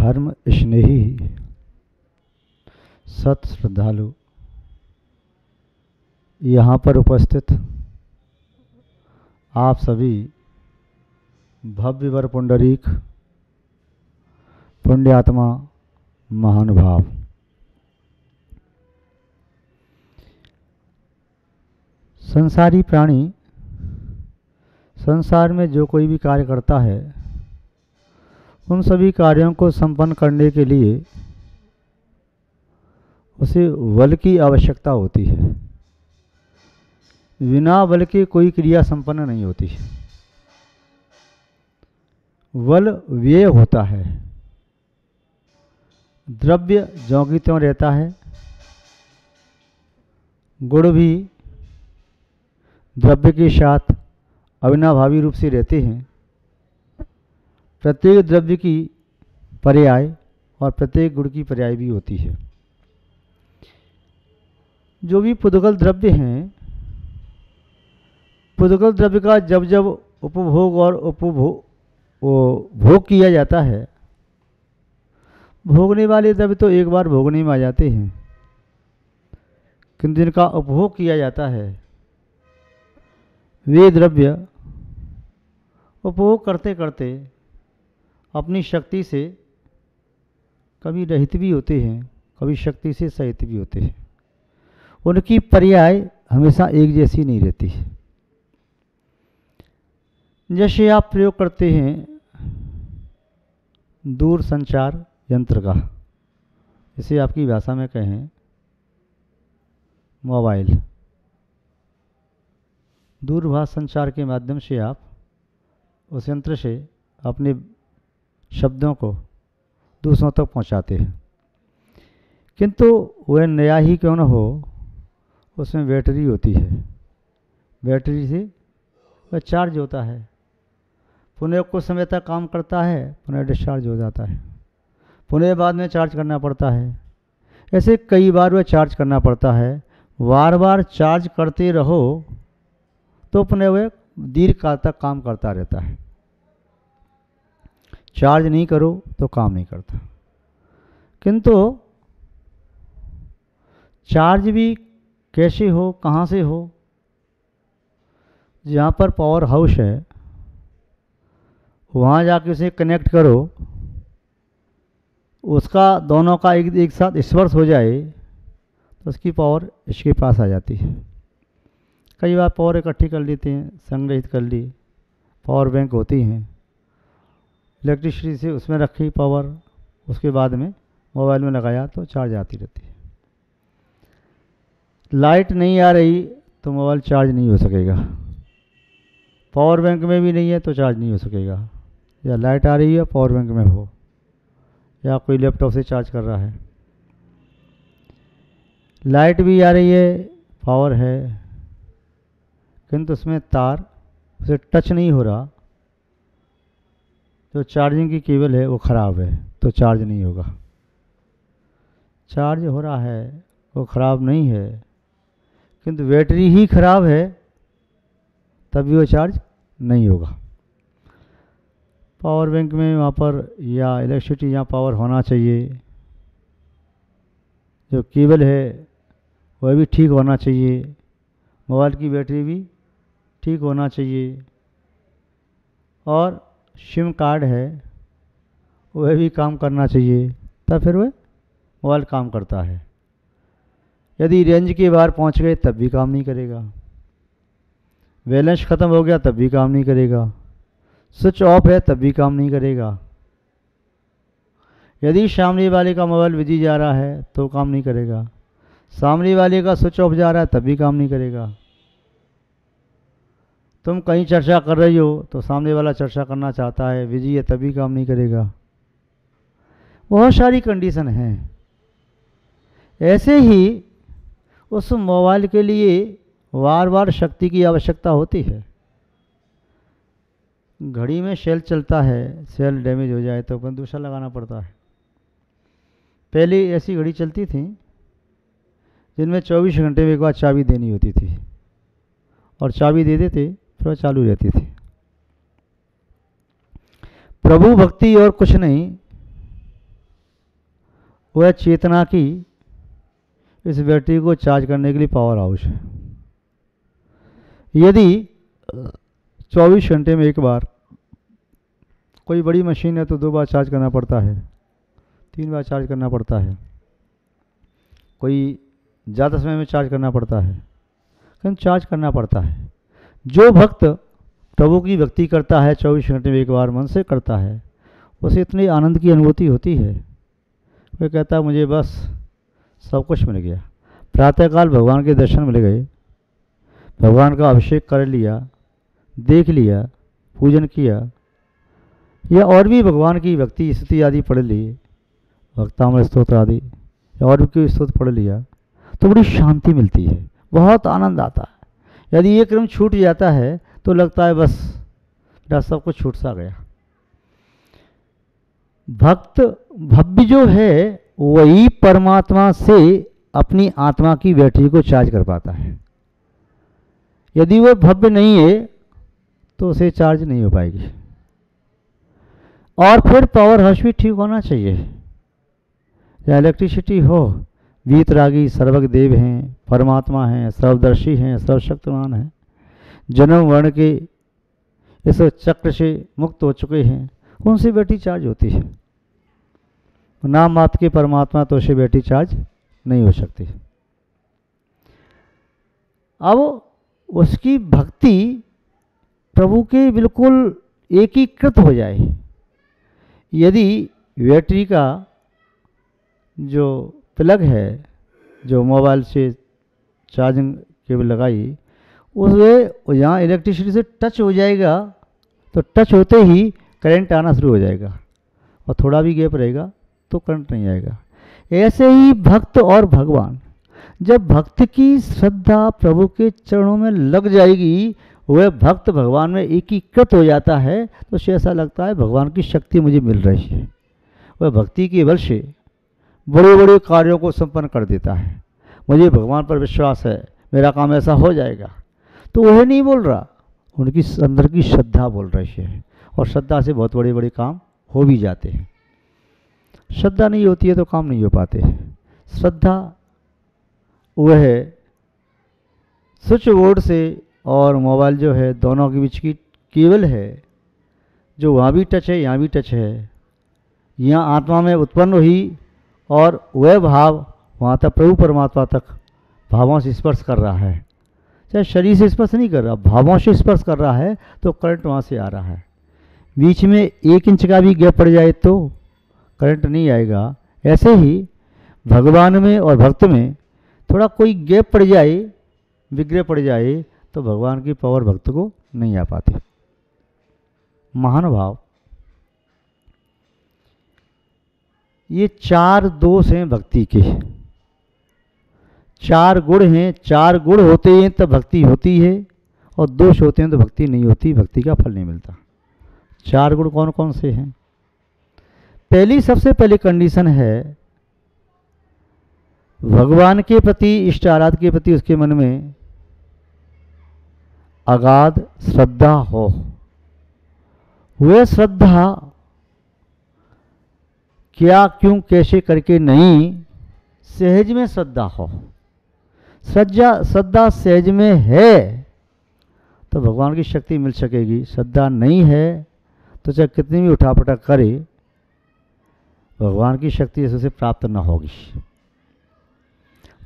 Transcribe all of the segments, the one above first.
धर्म स्नेही सत श्रद्धालु यहाँ पर उपस्थित आप सभी भव्यवर पुंडरीक पुण्यात्मा महानुभाव, संसारी प्राणी संसार में जो कोई भी कार्य करता है उन सभी कार्यों को संपन्न करने के लिए उसे बल की आवश्यकता होती है। बिना बल के कोई क्रिया संपन्न नहीं होती। बल व्यय होता है, द्रव्य ज्यों की त्यों रहता है, गुण भी द्रव्य के साथ अविनाभावी रूप से रहते हैं। प्रत्येक द्रव्य की पर्याय और प्रत्येक गुण की पर्याय भी होती है। जो भी पुद्गल द्रव्य हैं, पुद्गल द्रव्य का जब जब उपभोग और भोग किया जाता है, भोगने वाले द्रव्य तो एक बार भोगने में आ जाते हैं, किंतु जिनका उपभोग किया जाता है वे द्रव्य उपभोग करते करते अपनी शक्ति से कभी रहित भी होते हैं, कभी शक्ति से सहित भी होते हैं। उनकी पर्याय हमेशा एक जैसी नहीं रहती। जैसे आप प्रयोग करते हैं दूर संचार यंत्र का, इसे आपकी भाषा में कहें मोबाइल, दूरभाष संचार के माध्यम से आप उस यंत्र से अपने शब्दों को दूसरों तक पहुंचाते हैं। किंतु वह नया ही क्यों न हो, उसमें बैटरी होती है, बैटरी से वह चार्ज होता है, पुनः कुछ समय तक काम करता है, पुनः डिस्चार्ज हो जाता है, पुनः बाद में चार्ज करना पड़ता है। ऐसे कई बार वह चार्ज करना पड़ता है। बार बार चार्ज करते रहो तो पुनः वह दीर्घ काल तक काम करता रहता है। चार्ज नहीं करो तो काम नहीं करता। किंतु चार्ज भी कैसे हो, कहाँ से हो? जहाँ पर पावर हाउस है वहाँ जाके उसे कनेक्ट करो, उसका दोनों का एक साथ स्पर्श हो जाए तो उसकी पावर इसके पास आ जाती है। कई बार पावर इकट्ठी कर लेते हैं, संग्रहित कर ली, पावर बैंक होती हैं, इलेक्ट्रिसिटी से उसमें रखी पावर, उसके बाद में मोबाइल में लगाया तो चार्ज आती रहती है। लाइट नहीं आ रही तो मोबाइल चार्ज नहीं हो सकेगा, पावर बैंक में भी नहीं है तो चार्ज नहीं हो सकेगा। या लाइट आ रही है पावर बैंक में हो, या कोई लैपटॉप से चार्ज कर रहा है, लाइट भी आ रही है, पावर है, किंतु उसमें तार उसे टच नहीं हो रहा, जो चार्जिंग की केबल है वो ख़राब है तो चार्ज नहीं होगा। चार्ज हो रहा है, वो ख़राब नहीं है, किंतु बैटरी ही ख़राब है तभी वो चार्ज नहीं होगा। पावर बैंक में वहाँ पर या इलेक्ट्रिसिटी जहाँ पावर होना चाहिए, जो केबल है वह भी ठीक होना चाहिए, मोबाइल की बैटरी भी ठीक होना चाहिए, और सिम कार्ड है वह भी काम करना चाहिए, तब फिर वह मोबाइल काम करता है। यदि रेंज के बाहर पहुंच गए तब भी काम नहीं करेगा, बैलेंस ख़त्म हो गया तब भी काम नहीं करेगा, स्विच ऑफ है तब भी काम नहीं करेगा। यदि सामने वाले का मोबाइल बिजी जा रहा है तो काम नहीं करेगा, सामने वाले का स्विच ऑफ जा रहा है तब भी काम नहीं करेगा। तुम कहीं चर्चा कर रही हो तो सामने वाला चर्चा करना चाहता है, बिजी है तभी काम नहीं करेगा। बहुत सारी कंडीशन हैं। ऐसे ही उस मोबाइल के लिए बार बार शक्ति की आवश्यकता होती है। घड़ी में सेल चलता है, सेल डैमेज हो जाए तो अपन दूसरा लगाना पड़ता है। पहले ऐसी घड़ी चलती थी जिनमें 24 घंटे में एक बार चाबी देनी होती थी, और चाबी दे देते फिर वो चालू रहती थी। प्रभु भक्ति और कुछ नहीं, वह चेतना की इस बैटरी को चार्ज करने के लिए पावर हाउस है। यदि 24 घंटे में एक बार कोई बड़ी मशीन है तो 2 बार चार्ज करना पड़ता है, 3 बार चार्ज करना पड़ता है, कोई ज़्यादा समय में चार्ज करना पड़ता है, लेकिन चार्ज करना पड़ता है। जो भक्त प्रभु की भक्ति करता है 24 घंटे में एक बार मन से करता है, उसे इतनी आनंद की अनुभूति होती है। वह कहता है मुझे बस सब कुछ मिल गया। प्रातःकाल भगवान के दर्शन मिल गए, भगवान का अभिषेक कर लिया, देख लिया, पूजन किया, या और भी भगवान की भक्ति स्तुति आदि पढ़ ली, भक्तामृत स्तोत्र आदि और भी कोई स्तोत्र पढ़ लिया, तो बड़ी शांति मिलती है, बहुत आनंद आता है। यदि ये क्रम छूट जाता है तो लगता है बस मेरा सब कुछ छूट सा गया। भक्त भव्य जो है वही परमात्मा से अपनी आत्मा की बैटरी को चार्ज कर पाता है। यदि वो भव्य नहीं है तो उसे चार्ज नहीं हो पाएगी। और फिर पावर हाउस भी ठीक होना चाहिए, या इलेक्ट्रिसिटी हो। वीतरागी सर्वज्ञ देव हैं, परमात्मा हैं, सर्वदर्शी हैं, सर्वशक्तिमान हैं, जन्म वर्ण के इस चक्र से मुक्त हो चुके हैं, उनसे बैटरी चार्ज होती है। नाम मात्र के परमात्मा तो उसे बैटरी चार्ज नहीं हो सकती। अब उसकी भक्ति प्रभु के बिल्कुल एकीकृत हो जाए। यदि बैटरी का जो प्लग है, जो मोबाइल से चार्जिंग केबल लगाई, उसमें यहाँ इलेक्ट्रिसिटी से टच हो जाएगा तो टच होते ही करंट आना शुरू हो जाएगा, और थोड़ा भी गैप रहेगा तो करंट नहीं आएगा। ऐसे ही भक्त और भगवान, जब भक्त की श्रद्धा प्रभु के चरणों में लग जाएगी, वह भक्त भगवान में एकीकृत हो जाता है, तो उसे ऐसा लगता है भगवान की शक्ति मुझे मिल रही है। वह भक्ति के बल से बड़े बड़े कार्यों को संपन्न कर देता है। मुझे भगवान पर विश्वास है, मेरा काम ऐसा हो जाएगा। तो वह नहीं बोल रहा, उनकी अंदर की श्रद्धा बोल रही है, और श्रद्धा से बहुत बड़े बड़े काम हो भी जाते हैं। श्रद्धा नहीं होती है तो काम नहीं हो पाते। श्रद्धा वह स्विच बोर्ड से और मोबाइल जो है दोनों के बीच की केबल है, जो वहाँ भी टच है यहाँ भी टच है। यहाँ आत्मा में उत्पन्न हुई और वह भाव वहाँ तक प्रभु परमात्मा तक भावों से स्पर्श कर रहा है। चाहे शरीर से स्पर्श नहीं कर रहा, भावों से स्पर्श कर रहा है, तो करंट वहाँ से आ रहा है। बीच में 1 इंच का भी गैप पड़ जाए तो करंट नहीं आएगा। ऐसे ही भगवान में और भक्त में थोड़ा कोई गैप पड़ जाए, विग्रह पड़ जाए, तो भगवान की पावर भक्त को नहीं आ पाती। महानुभाव, ये 4 दोष हैं भक्ति के। 4 गुण हैं, 4 गुण होते हैं तब भक्ति होती है, और दोष होते हैं तो भक्ति नहीं होती, भक्ति का फल नहीं मिलता। 4 गुण कौन कौन से हैं? सबसे पहली कंडीशन है भगवान के प्रति, इष्ट आराध के प्रति उसके मन में अगाध श्रद्धा हो। वह श्रद्धा क्या क्यों कैसे करके नहीं, सहज में श्रद्धा हो। श्रद्धा सहज में है तो भगवान की शक्ति मिल सकेगी। श्रद्धा नहीं है तो चाहे कितनी भी उठापटक करे, भगवान की शक्ति उसे प्राप्त न होगी।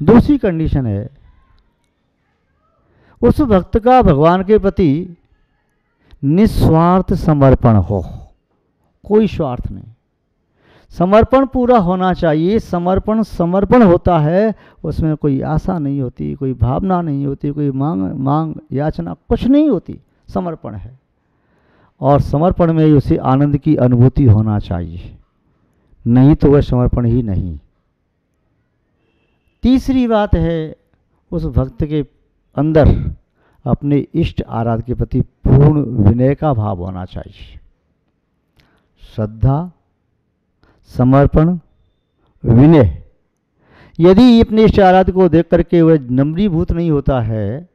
दूसरी कंडीशन है उस भक्त का भगवान के प्रति निस्वार्थ समर्पण हो, कोई स्वार्थ नहीं। समर्पण पूरा होना चाहिए। समर्पण होता है, उसमें कोई आशा नहीं होती, कोई भावना नहीं होती, कोई मांग याचना कुछ नहीं होती। समर्पण है, और समर्पण में उसे आनंद की अनुभूति होना चाहिए, नहीं तो वह समर्पण ही नहीं। तीसरी बात है उस भक्त के अंदर अपने इष्ट आराध के प्रति पूर्ण विनय का भाव होना चाहिए। श्रद्धा, समर्पण, विनय। यदि अपने इष्ट आराध को देख करके वह नम्रीभूत नहीं होता है,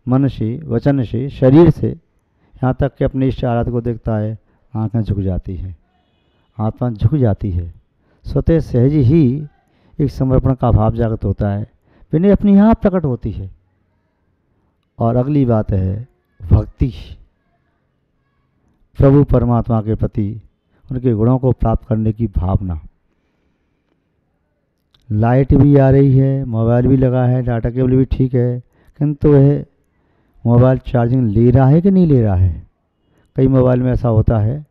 मन से, वचन से, शरीर से, यहाँ तक कि अपने इष्ट आराध को देखता है, आंखें झुक जाती हैं, आत्मा झुक जाती है, स्वतः सहज ही एक समर्पण का भाव जागृत होता है, विनय अपने यहाँ प्रकट होती है। और अगली बात है भक्ति, प्रभु परमात्मा के प्रति उनके गुणों को प्राप्त करने की भावना। लाइट भी आ रही है, मोबाइल भी लगा है, डाटा केबल भी ठीक है, किंतु वह मोबाइल चार्जिंग ले रहा है कि नहीं ले रहा है। कई मोबाइल में ऐसा होता है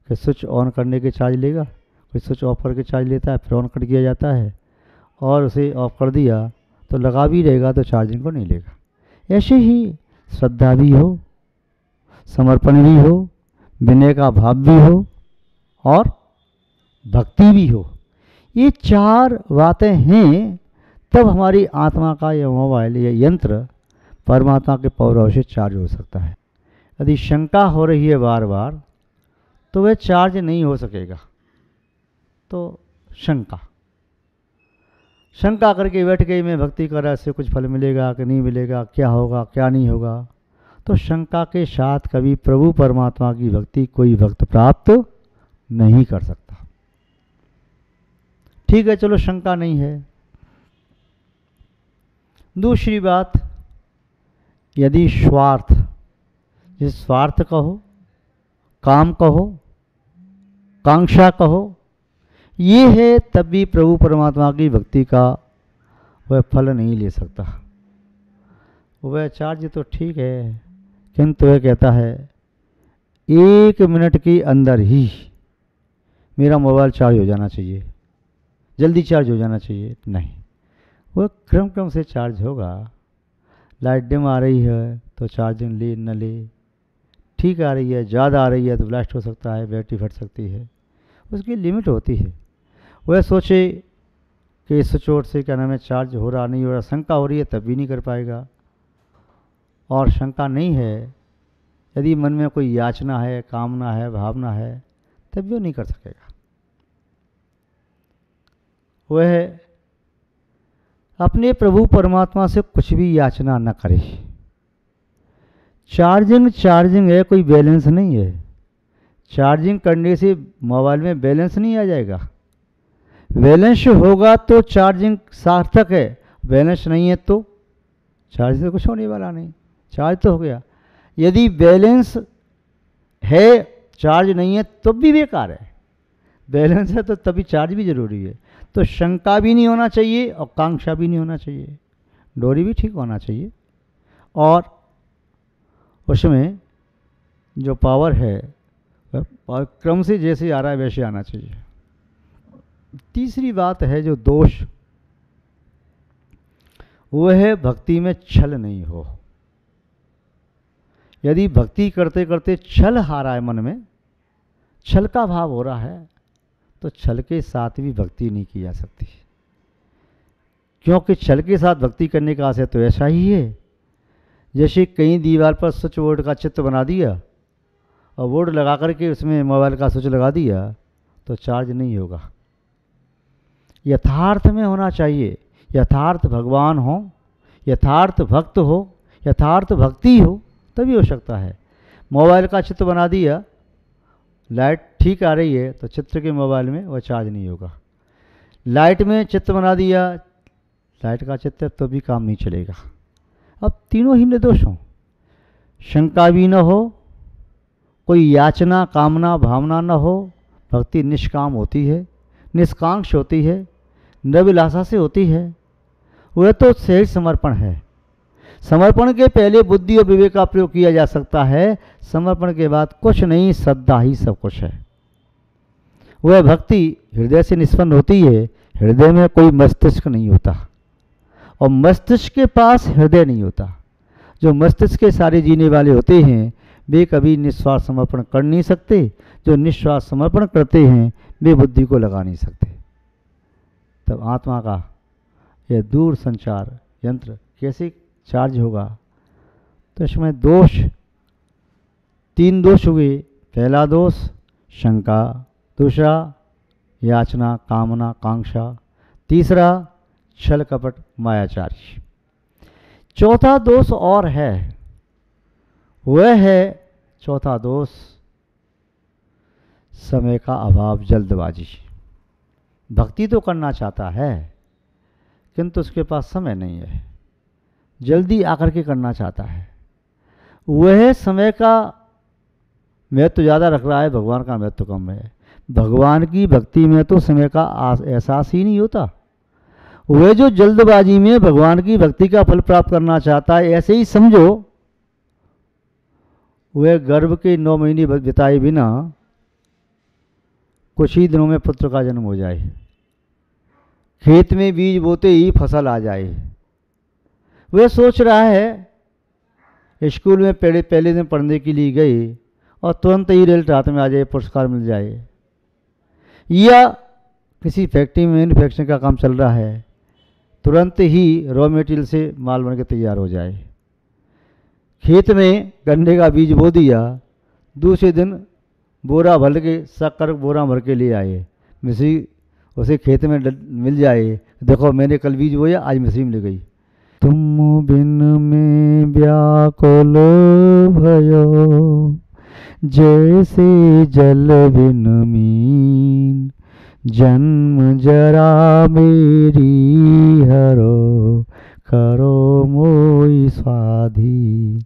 कि स्विच ऑन करने के चार्ज लेगा, कोई स्विच ऑफ करके चार्ज लेता है, फिर ऑन कर दिया जाता है, और उसे ऑफ कर दिया तो लगा भी रहेगा तो चार्जिंग को नहीं लेगा। ऐसे ही श्रद्धा भी हो, समर्पण भी हो, विनय का भाव भी हो और भक्ति भी हो। ये चार बातें हैं, तब हमारी आत्मा का यह मोबाइल, यह यंत्र परमात्मा के पौरव से चार्ज हो सकता है। यदि शंका हो रही है बार बार तो वह चार्ज नहीं हो सकेगा। तो शंका करके बैठ गई, मैं भक्ति कर रहा, इससे कुछ फल मिलेगा कि नहीं मिलेगा, क्या होगा क्या नहीं होगा, तो शंका के साथ कभी प्रभु परमात्मा की भक्ति कोई भक्त प्राप्त नहीं कर सकता। ठीक है, चलो शंका नहीं है। दूसरी बात, यदि स्वार्थ, जिस स्वार्थ कहो, काम कहो, कांक्षा कहो, ये है, तब भी प्रभु परमात्मा की भक्ति का वह फल नहीं ले सकता। वह चार्ज तो ठीक है, किंतु वह कहता है 1 मिनट के अंदर ही मेरा मोबाइल चार्ज हो जाना चाहिए, जल्दी चार्ज हो जाना चाहिए। नहीं, वह क्रम क्रम से चार्ज होगा। लाइट डिम आ रही है तो चार्जिंग ले न ले, ठीक आ रही है, ज़्यादा आ रही है तो ब्लास्ट हो सकता है, बैटरी फट सकती है, उसकी लिमिट होती है। वह सोचे कि इस चोट से क्या नाम है चार्ज हो रहा नहीं हो रहा, शंका हो रही है तब भी नहीं कर पाएगा। और शंका नहीं है, यदि मन में कोई याचना है, कामना है, भावना है, तब भी वो नहीं कर सकेगा। वह अपने प्रभु परमात्मा से कुछ भी याचना न करे। चार्जिंग है, कोई बैलेंस नहीं है। चार्जिंग करने से मोबाइल में बैलेंस नहीं आ जाएगा। बैलेंस होगा तो चार्जिंग सार्थक है, बैलेंस नहीं है तो चार्ज से कुछ होने वाला नहीं, चार्ज तो हो गया। यदि बैलेंस है, चार्ज नहीं है तो भी बेकार है, बैलेंस है तो तभी चार्ज भी जरूरी है। तो शंका भी नहीं होना चाहिए और कांक्षा भी नहीं होना चाहिए, डोरी भी ठीक होना चाहिए, और उसमें जो पावर है वह क्रम से जैसे आ रहा है वैसे आना चाहिए। तीसरी बात है जो दोष, वह है भक्ति में छल नहीं हो। यदि भक्ति करते करते छल आ रहा है, मन में छल का भाव हो रहा है, तो छल के साथ भी भक्ति नहीं की जा सकती। क्योंकि छल के साथ भक्ति करने का आशय तो ऐसा ही है जैसे कहीं दीवार पर स्विच बोर्ड का चित्र बना दिया और बोर्ड लगा करके उसमें मोबाइल का स्विच लगा दिया तो चार्ज नहीं होगा। यथार्थ में होना चाहिए, यथार्थ भगवान हो, यथार्थ भक्त हो, यथार्थ भक्ति हो, तभी हो सकता है। मोबाइल का चित्र बना दिया, लाइट ठीक आ रही है तो चित्र के मोबाइल में वह चार्ज नहीं होगा। लाइट में चित्र बना दिया, लाइट का चित्र तो भी काम नहीं चलेगा। अब तीनों ही निर्दोष हों, शंका भी न हो, कोई याचना कामना भावना न हो, भक्ति निष्काम होती है, निष्कांक्ष होती है, निर्विलासा से होती है। वह तो सहज समर्पण है। समर्पण के पहले बुद्धि और विवेक का प्रयोग किया जा सकता है, समर्पण के बाद कुछ नहीं, श्रद्धा ही सब कुछ है। वह भक्ति हृदय से निष्पन्न होती है। हृदय में कोई मस्तिष्क नहीं होता और मस्तिष्क के पास हृदय नहीं होता। जो मस्तिष्क के सारे जीने वाले होते हैं वे कभी निस्वार्थ समर्पण कर नहीं सकते। जो निस्वार्थ समर्पण करते हैं वे बुद्धि को लगा नहीं सकते। तब आत्मा का यह दूर संचार यंत्र कैसे चार्ज होगा? तो इसमें दोष, 3 दोष हुए। पहला दोष शंका, दूसरा याचना कामना कांक्षा, तीसरा छल कपट मायाचारी। चौथा दोष और है, वह है चौथा दोष समय का अभाव, जल्दबाजी। भक्ति तो करना चाहता है किंतु उसके पास समय नहीं है, जल्दी आकर के करना चाहता है। वह समय का महत्व ज़्यादा रख रहा है, भगवान का महत्व कम है। भगवान की भक्ति में तो समय का एहसास ही नहीं होता। वह जो जल्दबाजी में भगवान की भक्ति का फल प्राप्त करना चाहता है, ऐसे ही समझो वह गर्भ के 9 महीने बिताए बिना कुछ ही दिनों में पुत्र का जन्म हो जाए, खेत में बीज बोते ही फसल आ जाए। वह सोच रहा है स्कूल में पहले दिन पढ़ने के लिए गई और तुरंत ही रिजल्ट हाथ में आ जाए, पुरस्कार मिल जाए, या किसी फैक्ट्री में मैन्युफैक्चरिंग का काम चल रहा है, तुरंत ही रॉ मटेरियल से माल बन के तैयार हो जाए। खेत में गन्ने का बीज बो दिया, दूसरे दिन बोरा भर के शक्कर बोरा भर के ले आए, मिश्री उसे खेत में मिल जाए, देखो मैंने कल बीज बोया, आज मिश्री मिल गई। तुम बिन में व्याकुल भयो, जैसे जल बिन मीन, जन्म जरा मेरी हरो, करो मोई स्वाधीन।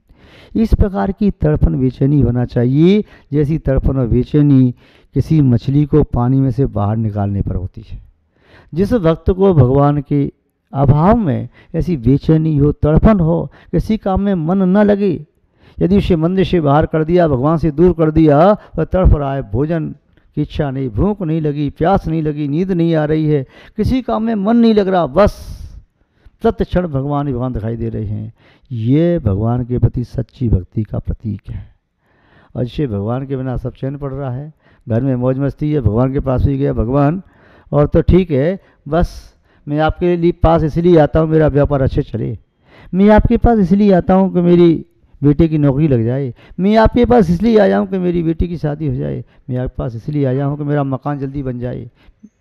इस प्रकार की तड़पन बेचैनी होना चाहिए, जैसी तड़पन और बेचैनी किसी मछली को पानी में से बाहर निकालने पर होती है। जिस भक्त को भगवान के अभाव में ऐसी बेचैनी हो, तड़पन हो, किसी काम में मन न लगे, यदि उसे मंदिर से बाहर कर दिया, भगवान से दूर कर दिया, वह तड़प रहा है, भोजन की इच्छा नहीं, भूख नहीं लगी, प्यास नहीं लगी, नींद नहीं आ रही है, किसी काम में मन नहीं लग रहा, बस तत्क्षण भगवान ही भगवान दिखाई दे रहे हैं। ये भगवान के प्रति सच्ची भक्ति का प्रतीक है। और जिसे भगवान के बिना सब चैन पड़ रहा है, घर में मौज मस्ती है, भगवान के पास भी गया भगवान, और तो ठीक है, बस मैं आपके लिए पास इसलिए आता हूँ मेरा व्यापार अच्छे चले, मैं आपके पास इसलिए आता हूँ कि मेरी बेटे की नौकरी लग जाए, मैं आपके पास इसलिए आया हूँ कि मेरी बेटी की शादी हो जाए, मैं आपके पास इसलिए आया हूँ कि मेरा मकान जल्दी बन जाए,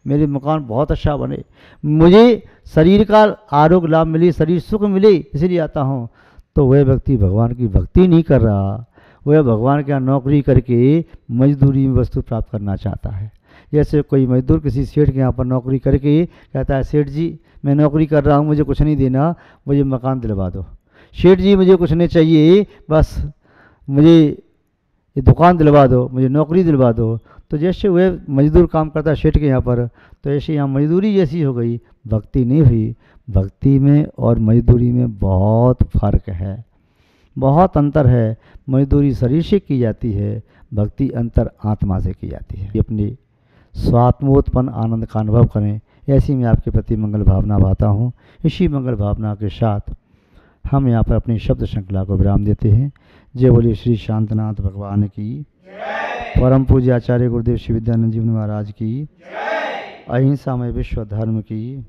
मेरे मकान बहुत अच्छा बने, मुझे शरीर का आरोग्य लाभ मिले, शरीर सुख मिले, इसलिए आता हूँ। तो वह व्यक्ति भगवान की भक्ति नहीं कर रहा, वह भगवान के यहाँ नौकरी करके मजदूरी में वस्तु प्राप्त करना चाहता है। जैसे कोई मजदूर किसी सेठ के यहाँ पर नौकरी करके कहता है, सेठ जी मैं नौकरी कर रहा हूँ, मुझे कुछ नहीं देना, मुझे मकान दिलवा दो। सेठ जी मुझे कुछ नहीं चाहिए, बस मुझे ये दुकान दिलवा दो, मुझे नौकरी दिलवा दो। तो जैसे वह मजदूर काम करता है सेठ के यहाँ पर, तो ऐसे यहाँ मजदूरी जैसी हो गई, भक्ति नहीं हुई। भक्ति में और मजदूरी में बहुत फर्क है, बहुत अंतर है। मजदूरी शरीर से की जाती है, भक्ति अंतर आत्मा से की जाती है। अपनी स्वात्मोत्पन्न आनंद का अनुभव करें, ऐसी मैं आपके प्रति मंगल भावना भाता हूँ। इसी मंगल भावना के साथ हम यहाँ पर अपनी शब्द श्रृंखला को विराम देते हैं। जय बोले श्री शांतनाथ भगवान की, परम पूज्य आचार्य गुरुदेव श्री विद्यानंद जी महाराज की, अहिंसा में विश्व धर्म की।